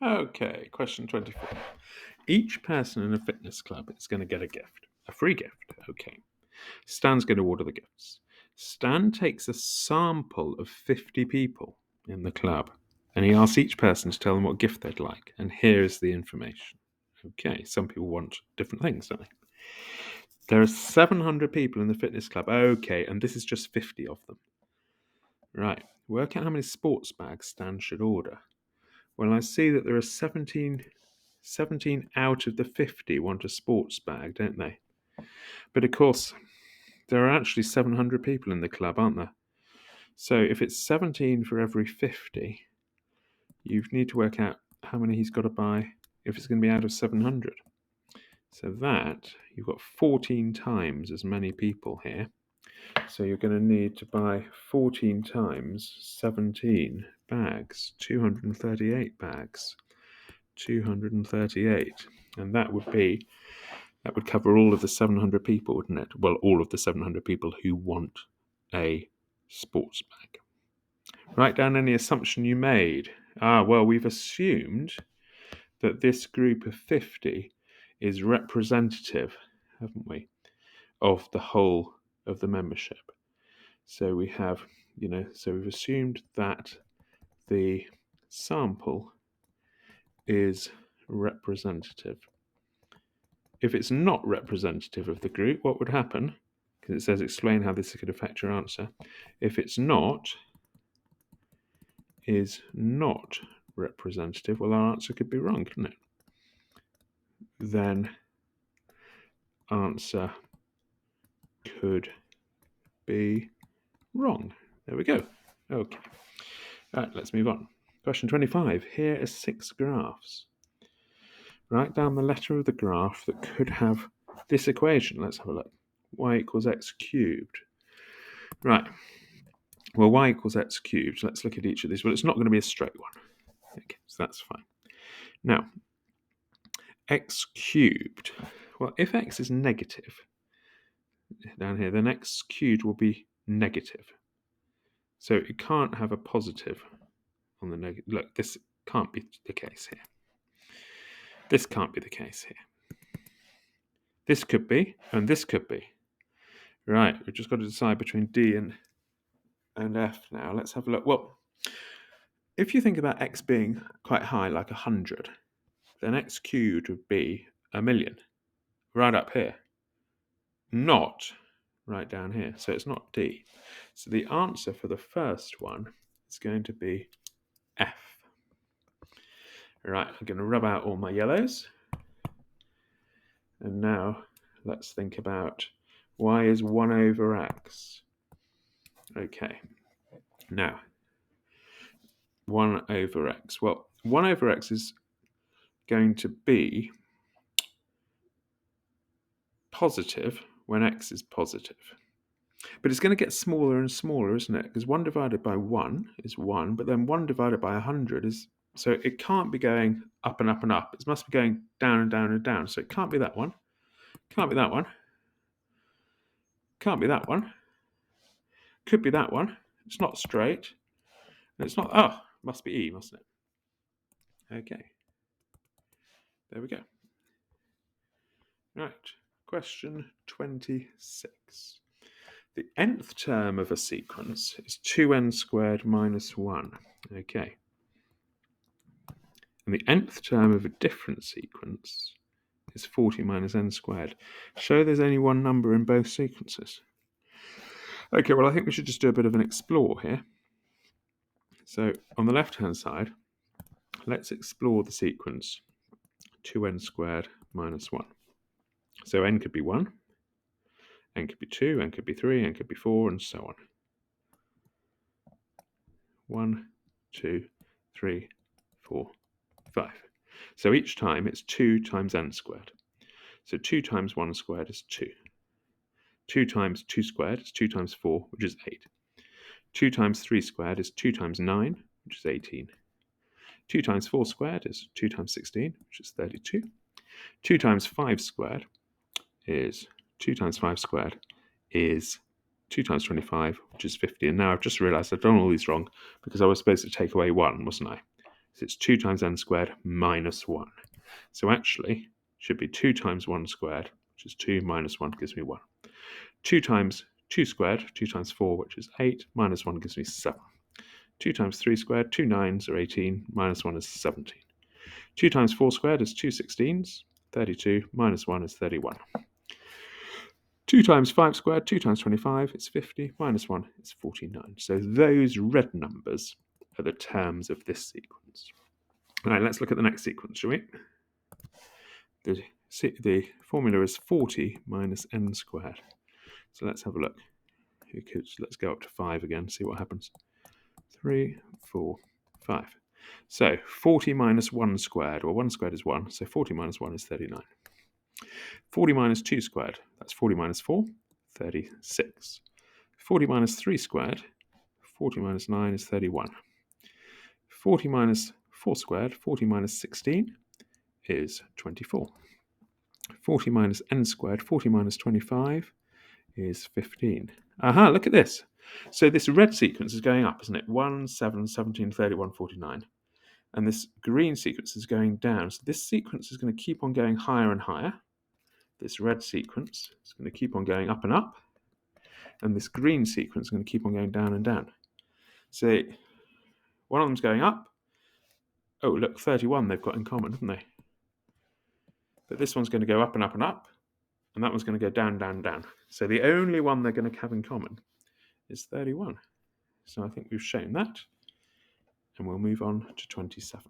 Okay, question 24. Each person in a fitness club is going to get a gift, a free gift. Okay. Stan's going to order the gifts. Stan takes a sample of 50 people in the club and he asks each person to tell them what gift they'd like. And here's the information. Okay, some people want different things, don't they? There are 700 people in the fitness club. Okay, and this is just 50 of them. Right, work out how many sports bags Stan should order. Well, I see that there are 17 out of the 50 want a sports bag, don't they? But of course, there are actually 700 people in the club, aren't there? So if it's 17 for every 50, you need to work out how many he's got to buy if it's going to be out of 700. So that, you've got 14 times as many people here. So you're going to need to buy 14 times 17 bags, 238 bags. 238. And that would cover all of the 700 people, wouldn't it? Well, all of the 700 people who want a sports bag. Write down any assumption you made. Well, we've assumed that this group of 50 is representative, haven't we, of the whole of the membership. So we have, so we've assumed that the sample is representative. If it's not representative of the group, what would happen? Because it says explain how this could affect your answer. If it's is not representative, well, our answer could be wrong, couldn't it? Then answer could be wrong. There we go. Okay. All right, let's move on. Question 25. Here are 6 graphs. Write down the letter of the graph that could have this equation. Let's have a look. Y equals x cubed. Right. Well, y equals x cubed. Let's look at each of these. Well, it's not going to be a straight one. Okay, so that's fine. Now, x cubed. Well, if x is negative down here, then x cubed will be negative. So it can't have a positive on the negative. Look, this can't be the case here. This can't be the case here. This could be, and this could be. Right, we've just got to decide between D and F now. Let's have a look. Well, if you think about x being quite high, like 100, then x cubed would be 1,000,000, right up here, not right down here. So it's not D. So the answer for the first one is going to be F. Right, I'm going to rub out all my yellows. And now let's think about y is 1 over x. Okay, now 1 over x. Well, 1 over x is going to be positive when x is positive. But it's going to get smaller and smaller, isn't it? Because 1 divided by 1 is 1, but then 1 divided by 100 is... So it can't be going up and up and up. It must be going down and down and down. So it can't be that one. Can't be that one. Can't be that one. Could be that one. It's not straight. And it's not... Oh, must be E, mustn't it? Okay. There we go. Right. Question 26. The nth term of a sequence is 2n squared minus 1. Okay. And the nth term of a different sequence is 40 minus n squared. Show there's only one number in both sequences. Okay, well, I think we should just do a bit of an explore here. So on the left-hand side, let's explore the sequence 2n squared minus 1. So n could be 1, n could be 2, n could be 3, n could be 4, and so on. 1, 2, 3, 4, 5. So each time it's 2 times n squared. So 2 times 1 squared is 2. 2 times 2 squared is 2 times 4, which is 8. 2 times 3 squared is 2 times 9, which is 18. 2 times 4 squared is 2 times 16, which is 32. 2 times 5 squared is 2 times 5 squared is 2 times 25, which is 50. And now I've just realised I've done all these wrong because I was supposed to take away 1, wasn't I? So it's 2 times n squared minus 1. So actually, it should be 2 times 1 squared, which is 2, minus 1 gives me 1. 2 times 2 squared, 2 times 4, which is 8, minus 1 gives me 7. 2 times 3 squared, 2 9s are 18, minus 1 is 17. 2 times 4 squared is 2 16s, 32, minus 1 is 31. 2 times 5 squared, 2 times 25 is 50, minus 1 is 49. So those red numbers are the terms of this sequence. All right, let's look at the next sequence, shall we? The formula is 40 minus n squared. So let's have a look. Let's go up to 5 again, see what happens. 3, 4, 5. So 40 minus 1 squared, well 1 squared is 1, so 40 minus 1 is 39. 40 minus 2 squared, that's 40 minus 4, 36. 40 minus 3 squared, 40 minus 9 is 31. 40 minus 4 squared, 40 minus 16 is 24. 40 minus n squared, 40 minus 25 is 15. Aha, look at this. So this red sequence is going up, isn't it? 1, 7, 17, 31, 49. And this green sequence is going down. So this sequence is going to keep on going higher and higher. This red sequence is going to keep on going up and up. And this green sequence is going to keep on going down and down. So one of them's going up. Oh, look, 31 they've got in common, haven't they? But this one's going to go up and up and up. And that one's going to go down, down, down. So the only one they're going to have in common is 31. So I think we've shown that. And we'll move on to 27.